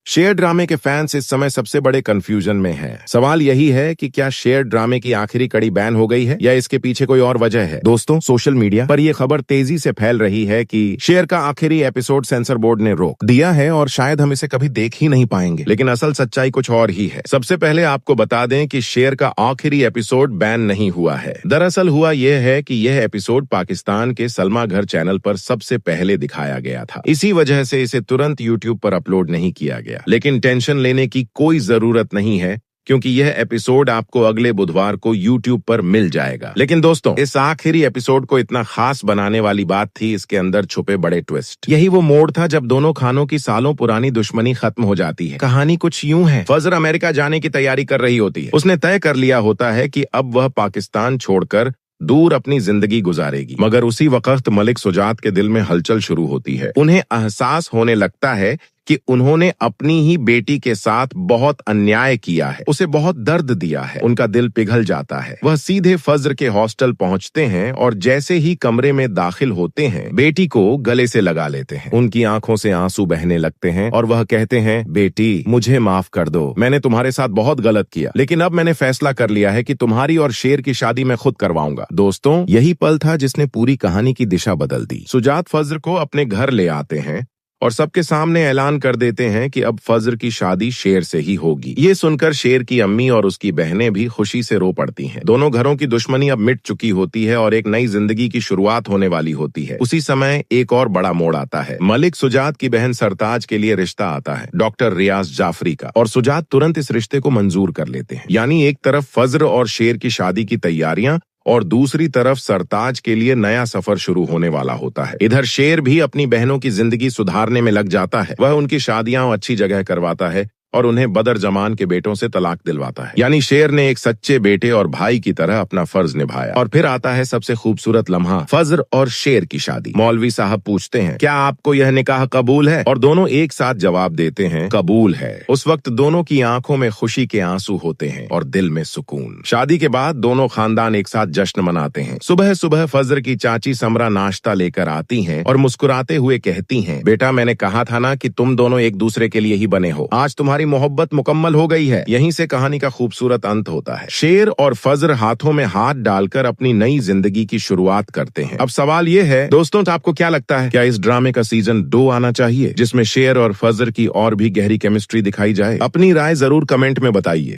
शेर ड्रामे के फैंस इस समय सबसे बड़े कंफ्यूजन में हैं। सवाल यही है कि क्या शेर ड्रामे की आखिरी कड़ी बैन हो गई है या इसके पीछे कोई और वजह है। दोस्तों, सोशल मीडिया पर यह खबर तेजी से फैल रही है कि शेर का आखिरी एपिसोड सेंसर बोर्ड ने रोक दिया है और शायद हम इसे कभी देख ही नहीं पाएंगे। लेकिन असल सच्चाई कुछ और ही है। सबसे पहले आपको बता दें कि शेर का आखिरी एपिसोड बैन नहीं हुआ है। दरअसल हुआ यह है कि यह एपिसोड पाकिस्तान के सलमा घर चैनल पर सबसे पहले दिखाया गया था। इसी वजह से इसे तुरंत यूट्यूब पर अपलोड नहीं किया गया। लेकिन टेंशन लेने की कोई जरूरत नहीं है, क्योंकि यह एपिसोड आपको अगले बुधवार को YouTube पर मिल जाएगा। लेकिन दोस्तों, इस आखिरी एपिसोड को इतना खास बनाने वाली बात थी इसके अंदर छुपे बड़े ट्विस्ट। यही वो मोड़ था जब दोनों खानों की सालों पुरानी दुश्मनी खत्म हो जाती है। कहानी कुछ यूं है। फजर अमेरिका जाने की तैयारी कर रही होती है। उसने तय कर लिया होता है कि अब वह पाकिस्तान छोड़कर दूर अपनी जिंदगी गुजारेगी। मगर उसी वक्त मलिक सुजात के दिल में हलचल शुरू होती है। उन्हें एहसास होने लगता है कि उन्होंने अपनी ही बेटी के साथ बहुत अन्याय किया है, उसे बहुत दर्द दिया है। उनका दिल पिघल जाता है। वह सीधे फज्र के हॉस्टल पहुंचते हैं और जैसे ही कमरे में दाखिल होते हैं, बेटी को गले से लगा लेते हैं। उनकी आंखों से आंसू बहने लगते हैं और वह कहते हैं, बेटी मुझे माफ कर दो, मैंने तुम्हारे साथ बहुत गलत किया, लेकिन अब मैंने फैसला कर लिया है कि तुम्हारी और शेर की शादी मैं खुद करवाऊंगा। दोस्तों, यही पल था जिसने पूरी कहानी की दिशा बदल दी। सुजात फज्र को अपने घर ले आते हैं और सबके सामने ऐलान कर देते हैं कि अब फज्र की शादी शेर से ही होगी। ये सुनकर शेर की अम्मी और उसकी बहनें भी खुशी से रो पड़ती हैं। दोनों घरों की दुश्मनी अब मिट चुकी होती है और एक नई जिंदगी की शुरुआत होने वाली होती है। उसी समय एक और बड़ा मोड़ आता है। मलिक सुजात की बहन सरताज के लिए रिश्ता आता है, डॉक्टर रियाज जाफरी का, और सुजात तुरंत इस रिश्ते को मंजूर कर लेते हैं। यानी एक तरफ फज्र और शेर की शादी की तैयारियां और दूसरी तरफ सरताज के लिए नया सफर शुरू होने वाला होता है। इधर शेर भी अपनी बहनों की जिंदगी सुधारने में लग जाता है। वह उनकी शादियां अच्छी जगह करवाता है और उन्हें बदर जमान के बेटों से तलाक दिलवाता है। यानी शेर ने एक सच्चे बेटे और भाई की तरह अपना फर्ज निभाया। और फिर आता है सबसे खूबसूरत लम्हा, फज्र और शेर की शादी। मौलवी साहब पूछते हैं, क्या आपको यह निकाह कबूल है? और दोनों एक साथ जवाब देते हैं, कबूल है। उस वक्त दोनों की आंखों में खुशी के आंसू होते हैं और दिल में सुकून। शादी के बाद दोनों खानदान एक साथ जश्न मनाते हैं। सुबह सुबह फज्र की चाची समरा नाश्ता लेकर आती हैं और मुस्कुराते हुए कहती हैं, बेटा मैंने कहा था ना कि तुम दोनों एक दूसरे के लिए ही बने हो। आज तुम्हारी मोहब्बत मुकम्मल हो गई है। यहीं से कहानी का खूबसूरत अंत होता है। शेर और फज्र हाथों में हाथ डालकर अपनी नई जिंदगी की शुरुआत करते हैं। अब सवाल ये है दोस्तों, तो आपको क्या लगता है, क्या इस ड्रामे का सीजन 2 आना चाहिए जिसमें शेर और फज्र की और भी गहरी केमिस्ट्री दिखाई जाए? अपनी राय जरूर कमेंट में बताइए।